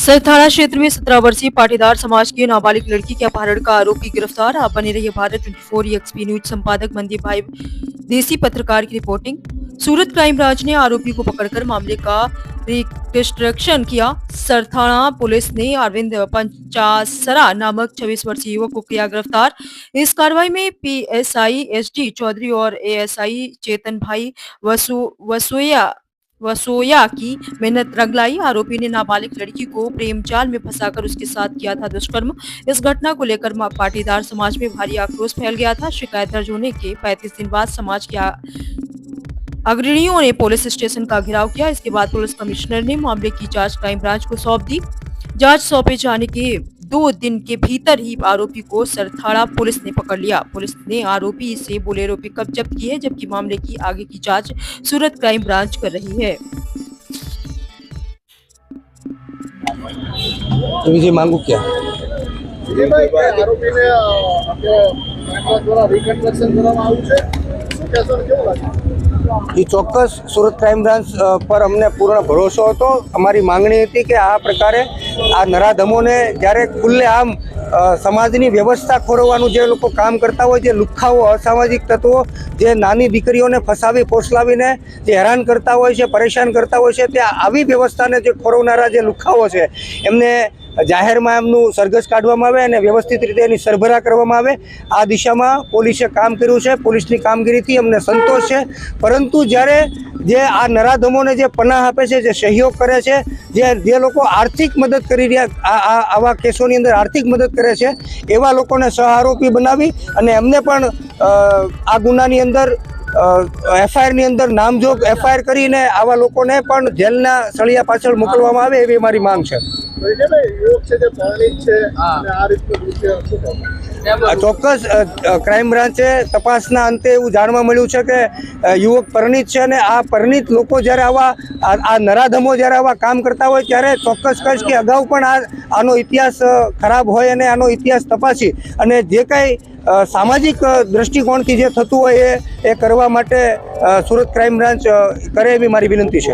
सरथाना क्षेत्र में 17 वर्षीय पाटीदार समाज की नाबालिग लड़की के अपहरण का आरोपी गिरफ्तार। आप बने रहिए भारत 24 एक्सपी न्यूज संपादक मनदीप भाई देसी पत्रकार की रिपोर्टिंग। सूरत क्राइम ब्रांच ने आरोपी को पकड़कर मामले का रिकंस्ट्रक्शन किया। सरथाना पुलिस ने अरविंद पंचासरा नामक 26 वर्षीय युवक को किया गिरफ्तार। इस कार्रवाई में पीएसआई एसडी चौधरी और एएसआई चेतन भाई वसोया की मेहनत रंग लाई। आरोपी ने नाबालिग लड़की को प्रेम जाल में फंसाकर उसके साथ किया था दुष्कर्म। इस घटना को लेकर पाटीदार समाज में भारी आक्रोश फैल गया था। शिकायत दर्ज होने के 35 दिन बाद समाज के अग्रणियों ने पुलिस स्टेशन का घेराव किया। इसके बाद पुलिस कमिश्नर ने मामले की जांच क्राइम ब्रांच को सौंप दी। जांच सौंपे जाने के 2 दिन के भीतर ही आरोपी को सरथाना पुलिस ने पकड़ लिया। पुलिस ने आरोपी से बोलेरो पिकअप जब्त की है, जबकि मामले की आगे की जांच सूरत क्राइम ब्रांच कर रही है। जी मांगू क्या આરોપીને દ્વારા રિકન્સ્ટ્રક્શન કરવામાં આવ્યું છે, શું કહેશો ને કેવું લાગે? એ ચોક્કસ સુરત ક્રાઇમ બ્રાન્ચ પર અમને પૂર્ણ ભરોસો હતો। અમારી માંગણી હતી કે આ પ્રકારે આ નરાધમોને જ્યારે ખુલ્લે આમ સમાજની વ્યવસ્થા ખોરવવાનું જે લોકો કામ કરતા હોય, જે લુખ્ખાઓ અસામાજિક તત્વો જે નાની દીકરીઓને ફસાવી ફોસલાવીને જે હેરાન કરતા હોય છે, પરેશાન કરતા હોય છે, તે આવી વ્યવસ્થાને જે ખોરવનારા જે લુખ્ખાઓ છે એમને જાહેરમાં એમનું સરઘસ કાઢવામાં આવે અને વ્યવસ્થિત રીતે એની સરભરા કરવામાં આવે। આ દિશામાં પોલીસે કામ કર્યું છે। પોલીસની કામગીરીથી અમને સંતોષ છે। પરંતુ જ્યારે જે આ નરાધમોને જે પનાહ આપે છે, જે સહયોગ કરે છે, જે લોકો આર્થિક મદદ કરી રહ્યા આવા કેસોની અંદર આર્થિક મદદ કરે છે, એવા લોકોને સહ આરોપી બનાવી અને એમને પણ આ ગુનાની અંદર એફઆઈઆરની અંદર નામજોગ એફઆઈઆર કરીને આવા લોકોને પણ જેલના સળિયા પાછળ મોકલવામાં આવે એવી મારી માંગ છે। ચોક્કસ ક્રાઇમ બ્રાન્ચે તપાસના અંતે એવું જાણવા મળ્યું છે કે યુવક પરિણીત છે અને આ પરિણીત લોકો જ્યારે આ નરાધમો જ્યારે આવા કામ કરતા હોય ત્યારે ચોક્કસ કહીશ કે અગાઉ પણ આનો ઇતિહાસ ખરાબ હોય અને આનો ઇતિહાસ તપાસી અને જે કાંઈ સામાજિક દ્રષ્ટિકોણથી જે થતું હોય એ કરવા માટે સુરત ક્રાઇમ બ્રાન્ચ કરે એવી મારી વિનંતી છે।